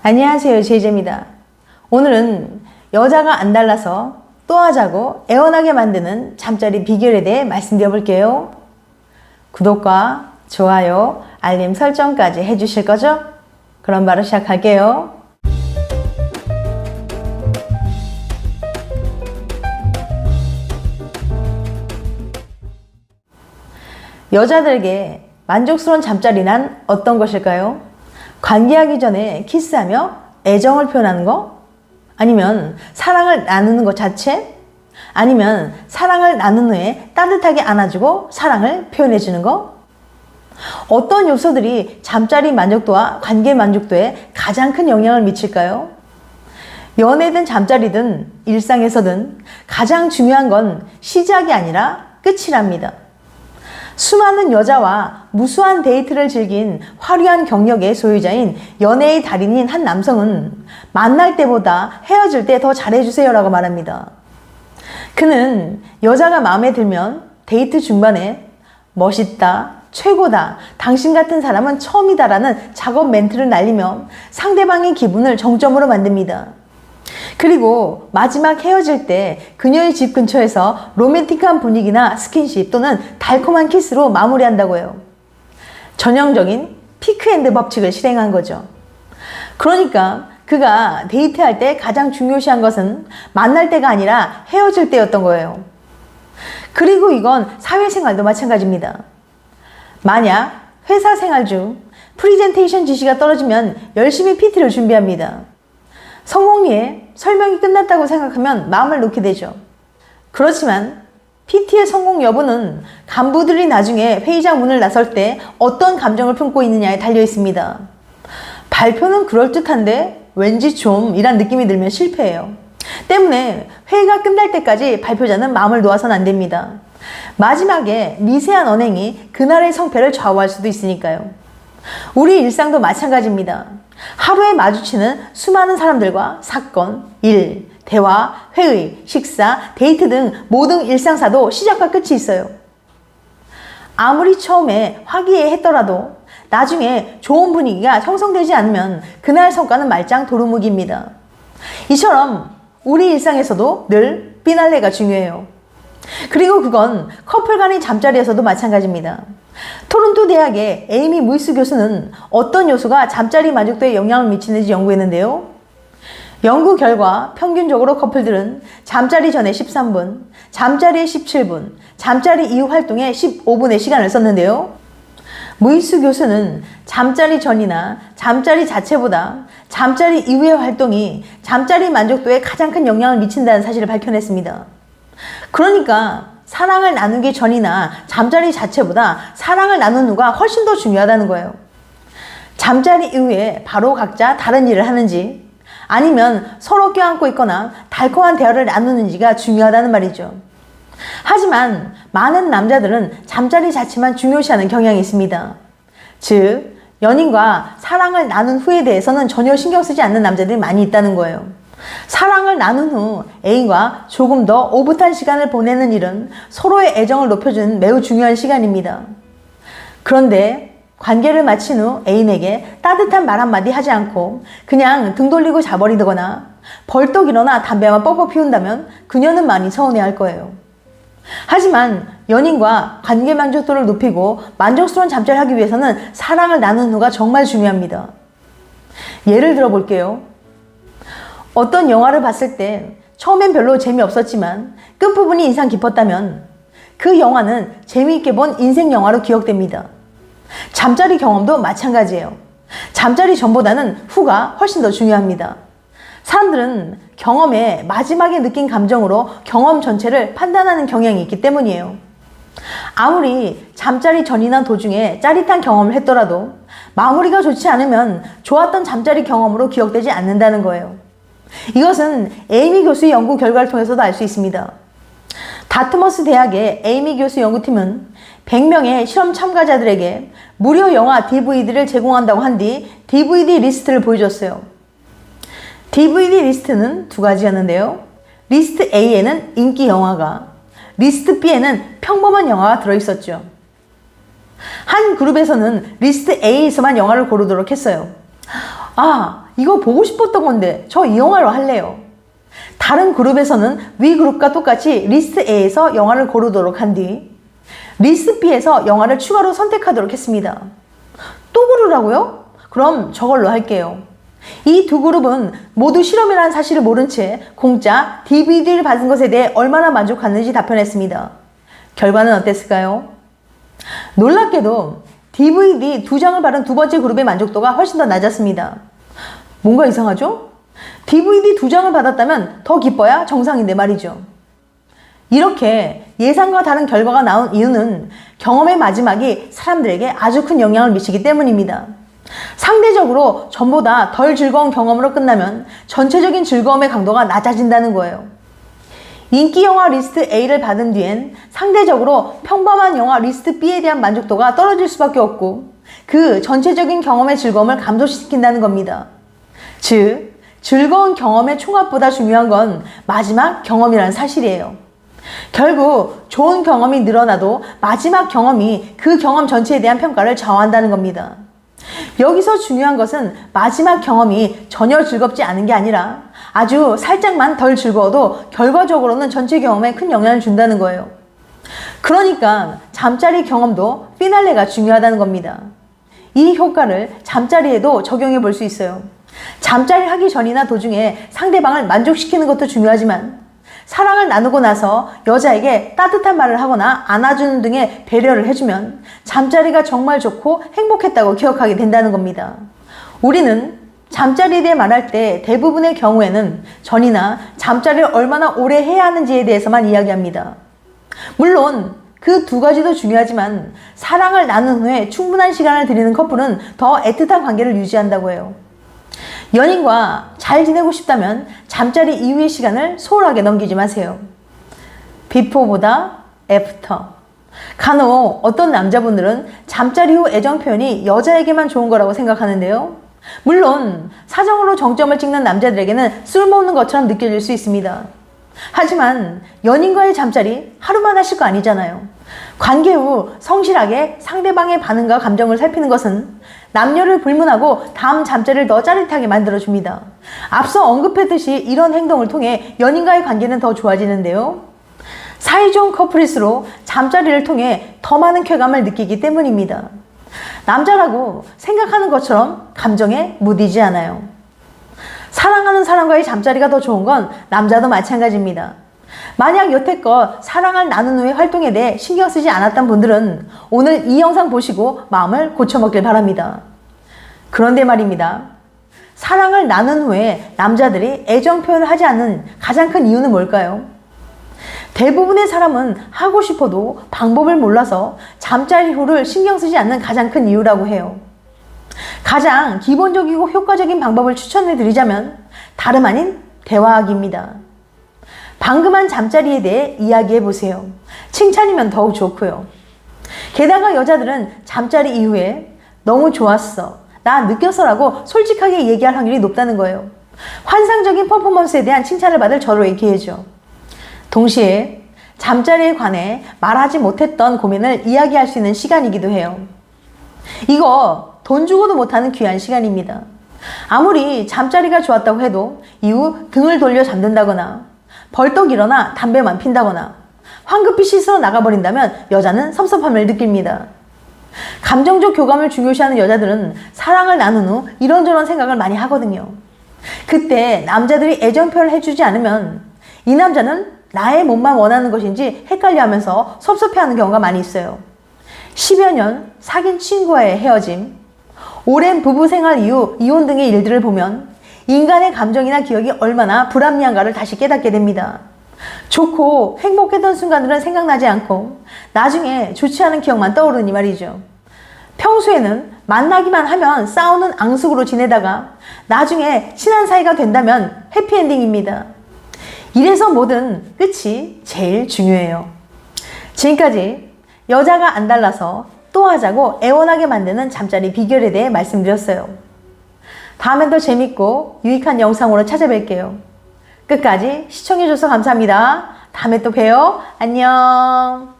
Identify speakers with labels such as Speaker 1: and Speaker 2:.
Speaker 1: 안녕하세요, 제이제입니다. 오늘은 여자가 안 달라서 또 하자고 애원하게 만드는 잠자리 비결에 대해 말씀드려 볼게요. 구독과 좋아요, 알림 설정까지 해주실 거죠? 그럼 바로 시작할게요. 여자들에게 만족스러운 잠자리란 어떤 것일까요? 관계하기 전에 키스하며 애정을 표현하는 거? 아니면 사랑을 나누는 것 자체? 아니면 사랑을 나눈 후에 따뜻하게 안아주고 사랑을 표현해주는 거? 어떤 요소들이 잠자리 만족도와 관계 만족도에 가장 큰 영향을 미칠까요? 연애든 잠자리든 일상에서든 가장 중요한 건 시작이 아니라 끝이랍니다. 수많은 여자와 무수한 데이트를 즐긴 화려한 경력의 소유자인 연애의 달인인 한 남성은 만날 때보다 헤어질 때 더 잘해주세요 라고 말합니다. 그는 여자가 마음에 들면 데이트 중반에 멋있다, 최고다, 당신 같은 사람은 처음이다 라는 작업 멘트를 날리며 상대방의 기분을 정점으로 만듭니다. 그리고 마지막 헤어질 때 그녀의 집 근처에서 로맨틱한 분위기나 스킨십 또는 달콤한 키스로 마무리한다고요. 전형적인 피크앤드 법칙을 실행한 거죠. 그러니까 그가 데이트할 때 가장 중요시한 것은 만날 때가 아니라 헤어질 때였던 거예요. 그리고 이건 사회생활도 마찬가지입니다. 만약 회사 생활 중 프리젠테이션 지시가 떨어지면 열심히 PT를 준비합니다. 성공리에 설명이 끝났다고 생각하면 마음을 놓게 되죠. 그렇지만 PT의 성공 여부는 간부들이 나중에 회의장 문을 나설 때 어떤 감정을 품고 있느냐에 달려 있습니다. 발표는 그럴듯한데 왠지 좀 이란 느낌이 들면 실패해요. 때문에 회의가 끝날 때까지 발표자는 마음을 놓아서는 안 됩니다. 마지막에 미세한 언행이 그날의 성패를 좌우할 수도 있으니까요. 우리 일상도 마찬가지입니다. 하루에 마주치는 수많은 사람들과 사건, 일, 대화, 회의, 식사, 데이트 등 모든 일상사도 시작과 끝이 있어요. 아무리 처음에 화기애애했더라도 나중에 좋은 분위기가 형성되지 않으면 그날 성과는 말짱 도루묵입니다. 이처럼 우리 일상에서도 늘 피날레가 중요해요. 그리고 그건 커플 간의 잠자리에서도 마찬가지입니다. 토론토 대학의 에이미 무이스 교수는 어떤 요소가 잠자리 만족도에 영향을 미치는지 연구했는데요. 연구 결과 평균적으로 커플들은 잠자리 전에 13분, 잠자리에 17분, 잠자리 이후 활동에 15분의 시간을 썼는데요. 무이스 교수는 잠자리 전이나 잠자리 자체보다 잠자리 이후의 활동이 잠자리 만족도에 가장 큰 영향을 미친다는 사실을 밝혀냈습니다. 그러니까 사랑을 나누기 전이나 잠자리 자체보다 사랑을 나눈 후가 훨씬 더 중요하다는 거예요. 잠자리 이후에 바로 각자 다른 일을 하는지 아니면 서로 껴안고 있거나 달콤한 대화를 나누는지가 중요하다는 말이죠. 하지만 많은 남자들은 잠자리 자체만 중요시하는 경향이 있습니다. 즉, 연인과 사랑을 나눈 후에 대해서는 전혀 신경 쓰지 않는 남자들이 많이 있다는 거예요. 사랑을 나눈 후 애인과 조금 더 오붓한 시간을 보내는 일은 서로의 애정을 높여주는 매우 중요한 시간입니다. 그런데 관계를 마친 후 애인에게 따뜻한 말 한마디 하지 않고 그냥 등 돌리고 자버리거나 벌떡 일어나 담배만 뻑뻑 피운다면 그녀는 많이 서운해할 거예요. 하지만 연인과 관계 만족도를 높이고 만족스러운 잠자리를 하기 위해서는 사랑을 나눈 후가 정말 중요합니다. 예를 들어 볼게요. 어떤 영화를 봤을 때 처음엔 별로 재미없었지만 끝부분이 인상 깊었다면 그 영화는 재미있게 본 인생 영화로 기억됩니다. 잠자리 경험도 마찬가지예요. 잠자리 전보다는 후가 훨씬 더 중요합니다. 사람들은 경험의 마지막에 느낀 감정으로 경험 전체를 판단하는 경향이 있기 때문이에요. 아무리 잠자리 전이나 도중에 짜릿한 경험을 했더라도 마무리가 좋지 않으면 좋았던 잠자리 경험으로 기억되지 않는다는 거예요. 이것은 에이미 교수의 연구 결과를 통해서도 알 수 있습니다. 다트머스 대학의 에이미 교수 연구팀은 100명의 실험 참가자들에게 무료 영화 DVD를 제공한다고 한 뒤 DVD 리스트를 보여줬어요. DVD 리스트는 두 가지였는데요. 리스트 A에는 인기 영화가, 리스트 B에는 평범한 영화가 들어있었죠. 한 그룹에서는 리스트 A에서만 영화를 고르도록 했어요. 아, 이거 보고 싶었던 건데 저 이 영화로 할래요. 다른 그룹에서는 위 그룹과 똑같이 리스트 A에서 영화를 고르도록 한 뒤 리스트 B에서 영화를 추가로 선택하도록 했습니다. 또 고르라고요? 그럼 저걸로 할게요. 이 두 그룹은 모두 실험이라는 사실을 모른 채 공짜 DVD를 받은 것에 대해 얼마나 만족했는지 답변했습니다. 결과는 어땠을까요? 놀랍게도 DVD 2장을 받은 두 번째 그룹의 만족도가 훨씬 더 낮았습니다. 뭔가 이상하죠? DVD 2장을 받았다면 더 기뻐야 정상인데 말이죠. 이렇게 예상과 다른 결과가 나온 이유는 경험의 마지막이 사람들에게 아주 큰 영향을 미치기 때문입니다. 상대적으로 전보다 덜 즐거운 경험으로 끝나면 전체적인 즐거움의 강도가 낮아진다는 거예요. 인기 영화 리스트 A를 받은 뒤엔 상대적으로 평범한 영화 리스트 B에 대한 만족도가 떨어질 수밖에 없고 그 전체적인 경험의 즐거움을 감소시킨다는 겁니다. 즉, 즐거운 경험의 총합보다 중요한 건 마지막 경험이라는 사실이에요. 결국 좋은 경험이 늘어나도 마지막 경험이 그 경험 전체에 대한 평가를 좌우한다는 겁니다. 여기서 중요한 것은 마지막 경험이 전혀 즐겁지 않은 게 아니라 아주 살짝만 덜 즐거워도 결과적으로는 전체 경험에 큰 영향을 준다는 거예요. 그러니까 잠자리 경험도 피날레가 중요하다는 겁니다. 이 효과를 잠자리에도 적용해 볼 수 있어요. 잠자리 하기 전이나 도중에 상대방을 만족시키는 것도 중요하지만 사랑을 나누고 나서 여자에게 따뜻한 말을 하거나 안아주는 등의 배려를 해주면 잠자리가 정말 좋고 행복했다고 기억하게 된다는 겁니다. 우리는 잠자리에 대해 말할 때 대부분의 경우에는 전이나 잠자리를 얼마나 오래 해야 하는지에 대해서만 이야기합니다. 물론 그 두 가지도 중요하지만 사랑을 나눈 후에 충분한 시간을 들이는 커플은 더 애틋한 관계를 유지한다고 해요. 연인과 잘 지내고 싶다면 잠자리 이후의 시간을 소홀하게 넘기지 마세요. 비포보다 애프터. 간혹 어떤 남자분들은 잠자리 후 애정 표현이 여자에게만 좋은 거라고 생각하는데요. 물론 사정으로 정점을 찍는 남자들에게는 쓸모없는 것처럼 느껴질 수 있습니다. 하지만 연인과의 잠자리 하루만 하실 거 아니잖아요. 관계 후 성실하게 상대방의 반응과 감정을 살피는 것은 남녀를 불문하고 다음 잠자리를 더 짜릿하게 만들어줍니다. 앞서 언급했듯이 이런 행동을 통해 연인과의 관계는 더 좋아지는데요. 사이좋은 커플일수록 잠자리를 통해 더 많은 쾌감을 느끼기 때문입니다. 남자라고 생각하는 것처럼 감정에 무디지 않아요. 사랑하는 사람과의 잠자리가 더 좋은 건 남자도 마찬가지입니다. 만약 여태껏 사랑을 나눈 후의 활동에 대해 신경 쓰지 않았던 분들은 오늘 이 영상 보시고 마음을 고쳐먹길 바랍니다. 그런데 말입니다. 사랑을 나눈 후에 남자들이 애정 표현을 하지 않는 가장 큰 이유는 뭘까요? 대부분의 사람은 하고 싶어도 방법을 몰라서 잠자리 후를 신경 쓰지 않는 가장 큰 이유라고 해요. 가장 기본적이고 효과적인 방법을 추천해 드리자면 다름 아닌 대화하기입니다. 방금 한 잠자리에 대해 이야기해 보세요. 칭찬이면 더욱 좋고요. 게다가 여자들은 잠자리 이후에 너무 좋았어, 나 느꼈어라고 솔직하게 얘기할 확률이 높다는 거예요. 환상적인 퍼포먼스에 대한 칭찬을 받을 절호의 기회죠. 동시에 잠자리에 관해 말하지 못했던 고민을 이야기할 수 있는 시간이기도 해요. 이거 돈 주고도 못하는 귀한 시간입니다. 아무리 잠자리가 좋았다고 해도 이후 등을 돌려 잠든다거나 벌떡 일어나 담배만 핀다거나 황급히 씻어 나가버린다면 여자는 섭섭함을 느낍니다. 감정적 교감을 중요시하는 여자들은 사랑을 나눈 후 이런저런 생각을 많이 하거든요. 그때 남자들이 애정 표현을 해주지 않으면 이 남자는 나의 몸만 원하는 것인지 헷갈려하면서 섭섭해하는 경우가 많이 있어요. 10여 년 사귄 친구와의 헤어짐, 오랜 부부 생활 이후 이혼 등의 일들을 보면 인간의 감정이나 기억이 얼마나 불합리한가를 다시 깨닫게 됩니다. 좋고 행복했던 순간들은 생각나지 않고 나중에 좋지 않은 기억만 떠오르니 말이죠. 평소에는 만나기만 하면 싸우는 앙숙으로 지내다가 나중에 친한 사이가 된다면 해피엔딩입니다. 이래서 뭐든 끝이 제일 중요해요. 지금까지 여자가 안 달라서 또 하자고 애원하게 만드는 잠자리 비결에 대해 말씀드렸어요. 다음엔 더 재밌고 유익한 영상으로 찾아뵐게요. 끝까지 시청해줘서 감사합니다. 다음에 또 봬요. 안녕.